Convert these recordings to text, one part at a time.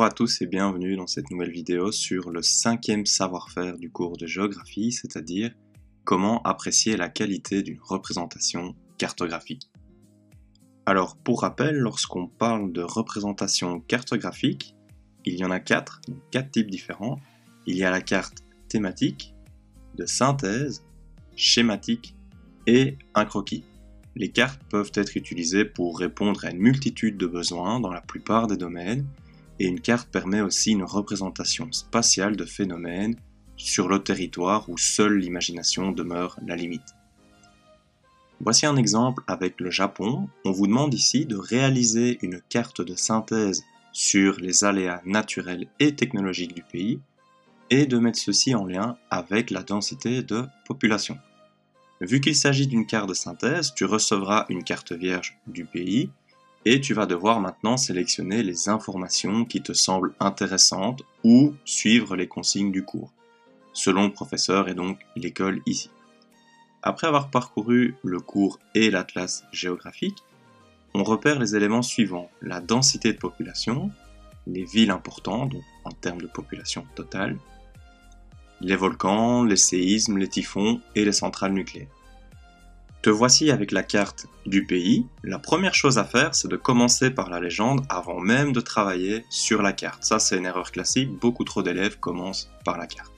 Bonjour à tous et bienvenue dans cette nouvelle vidéo sur le 5e savoir-faire du cours de géographie, c'est-à-dire comment apprécier la qualité d'une représentation cartographique. Alors pour rappel, lorsqu'on parle de représentation cartographique, il y en a quatre types différents. Il y a la carte thématique, de synthèse, schématique et un croquis. Les cartes peuvent être utilisées pour répondre à une multitude de besoins dans la plupart des domaines, et une carte permet aussi une représentation spatiale de phénomènes sur le territoire où seule l'imagination demeure la limite. Voici un exemple avec le Japon. On vous demande ici de réaliser une carte de synthèse sur les aléas naturels et technologiques du pays et de mettre ceci en lien avec la densité de population. Vu qu'il s'agit d'une carte de synthèse, tu recevras une carte vierge du pays et tu vas devoir maintenant sélectionner les informations qui te semblent intéressantes ou suivre les consignes du cours, selon le professeur et donc l'école ici. Après avoir parcouru le cours et l'atlas géographique, on repère les éléments suivants: la densité de population, les villes importantes, donc en termes de population totale, les volcans, les séismes, les typhons et les centrales nucléaires. Te voici avec la carte du pays. La première chose à faire, c'est de commencer par la légende avant même de travailler sur la carte. Ça, c'est une erreur classique, beaucoup trop d'élèves commencent par la carte.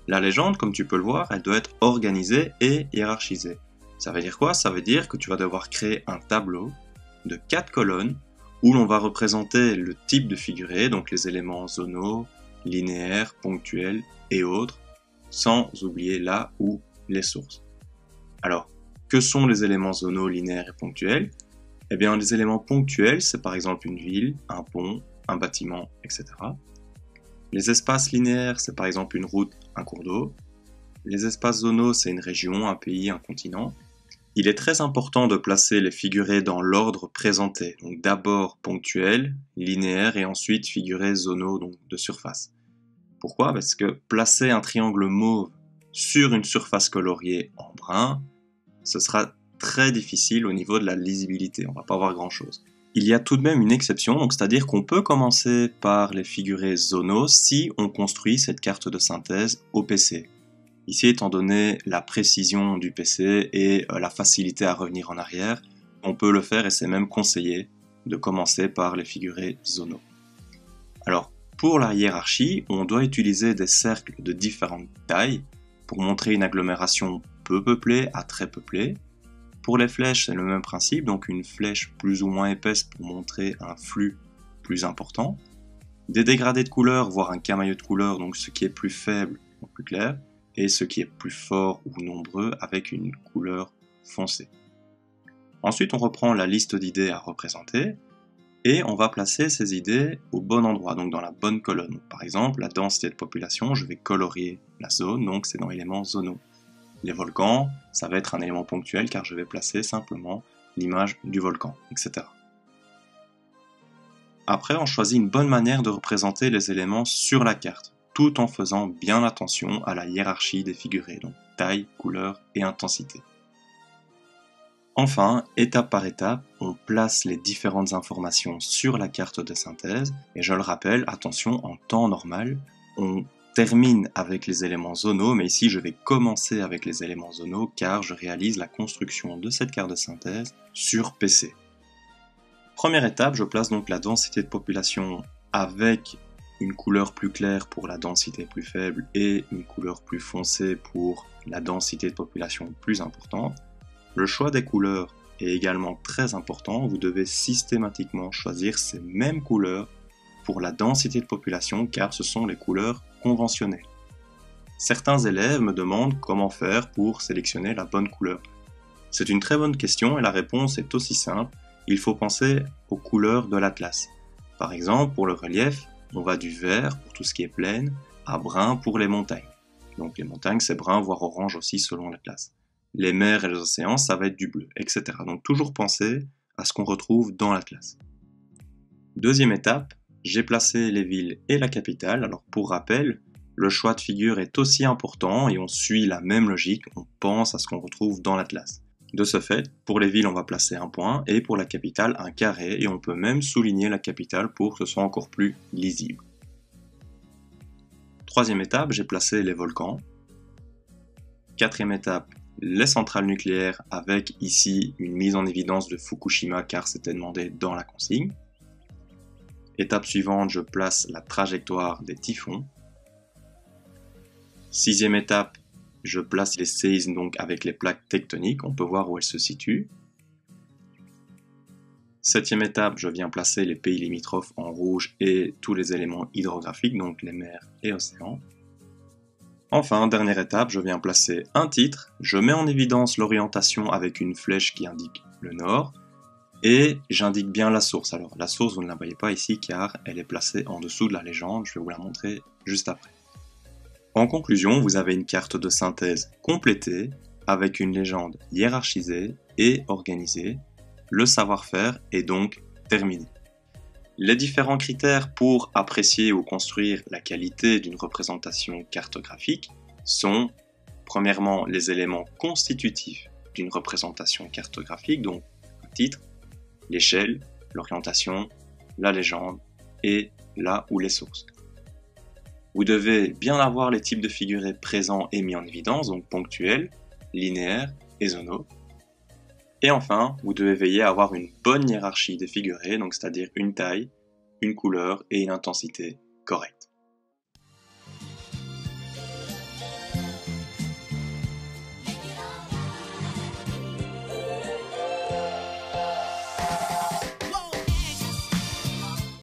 La légende, comme tu peux le voir, elle doit être organisée et hiérarchisée. Ça veut dire quoi? Ça veut dire que tu vas devoir créer un tableau de 4 colonnes où l'on va représenter le type de figuré, donc les éléments zonaux, linéaires, ponctuels et autres, sans oublier là où les sources. Alors, que sont les éléments zonaux, linéaires et ponctuels? Eh bien, les éléments ponctuels, c'est par exemple une ville, un pont, un bâtiment, etc. Les espaces linéaires, c'est par exemple une route, un cours d'eau. Les espaces zonaux, c'est une région, un pays, un continent. Il est très important de placer les figurés dans l'ordre présenté. Donc d'abord ponctuel, linéaire et ensuite figurés zonaux, donc de surface. Pourquoi? Parce que placer un triangle mauve sur une surface coloriée en brun, ce sera très difficile au niveau de la lisibilité, on ne va pas voir grand chose. Il y a tout de même une exception, donc c'est-à-dire qu'on peut commencer par les figurés zonaux si on construit cette carte de synthèse au PC. Ici, étant donné la précision du PC et la facilité à revenir en arrière, on peut le faire et c'est même conseillé de commencer par les figurés zonaux. Alors, pour la hiérarchie, on doit utiliser des cercles de différentes tailles pour montrer une agglomération peu peuplée à très peuplée. Pour les flèches, c'est le même principe, donc une flèche plus ou moins épaisse pour montrer un flux plus important. Des dégradés de couleurs, voire un camailleux de couleurs, donc ce qui est plus faible ou plus clair, et ce qui est plus fort ou nombreux avec une couleur foncée. Ensuite, on reprend la liste d'idées à représenter, et on va placer ces idées au bon endroit, donc dans la bonne colonne. Par exemple, la densité de population, je vais colorier la zone, donc c'est dans l'élément zonaux. Les volcans, ça va être un élément ponctuel car je vais placer simplement l'image du volcan, etc. Après, on choisit une bonne manière de représenter les éléments sur la carte, tout en faisant bien attention à la hiérarchie des figurés, donc taille, couleur et intensité. Enfin, étape par étape, on place les différentes informations sur la carte de synthèse, et je le rappelle, attention, en temps normal, on termine avec les éléments zonaux, mais ici je vais commencer avec les éléments zonaux car je réalise la construction de cette carte de synthèse sur PC. Première étape, je place donc la densité de population avec une couleur plus claire pour la densité plus faible et une couleur plus foncée pour la densité de population plus importante. Le choix des couleurs est également très important, vous devez systématiquement choisir ces mêmes couleurs pour la densité de population car ce sont les couleurs conventionnelles. Certains élèves me demandent comment faire pour sélectionner la bonne couleur. C'est une très bonne question et la réponse est aussi simple, il faut penser aux couleurs de l'atlas. Par exemple, pour le relief, on va du vert pour tout ce qui est plaine à brun pour les montagnes. Donc les montagnes c'est brun voire orange aussi selon l'atlas. Les mers et les océans ça va être du bleu, etc. Donc toujours penser à ce qu'on retrouve dans l'atlas. Deuxième étape, j'ai placé les villes et la capitale. Alors pour rappel, le choix de figure est aussi important et on suit la même logique, on pense à ce qu'on retrouve dans l'atlas. De ce fait, pour les villes on va placer un point et pour la capitale un carré et on peut même souligner la capitale pour que ce soit encore plus lisible. Troisième étape, j'ai placé les volcans. Quatrième étape, les centrales nucléaires avec ici une mise en évidence de Fukushima car c'était demandé dans la consigne. Étape suivante, je place la trajectoire des typhons. Sixième étape, je place les séismes donc avec les plaques tectoniques, on peut voir où elles se situent. Septième étape, je viens placer les pays limitrophes en rouge et tous les éléments hydrographiques, donc les mers et océans. Enfin, dernière étape, je viens placer un titre, je mets en évidence l'orientation avec une flèche qui indique le nord, et j'indique bien la source. Alors la source, vous ne la voyez pas ici car elle est placée en dessous de la légende, je vais vous la montrer juste après. En conclusion, vous avez une carte de synthèse complétée, avec une légende hiérarchisée et organisée. Le savoir-faire est donc terminé. Les différents critères pour apprécier ou construire la qualité d'une représentation cartographique sont, premièrement, les éléments constitutifs d'une représentation cartographique, donc le titre, l'échelle, l'orientation, la légende et là où les sources. Vous devez bien avoir les types de figurés présents et mis en évidence, donc ponctuels, linéaires et zonaux. Et enfin, vous devez veiller à avoir une bonne hiérarchie des figurés, donc c'est-à-dire une taille, une couleur et une intensité correcte.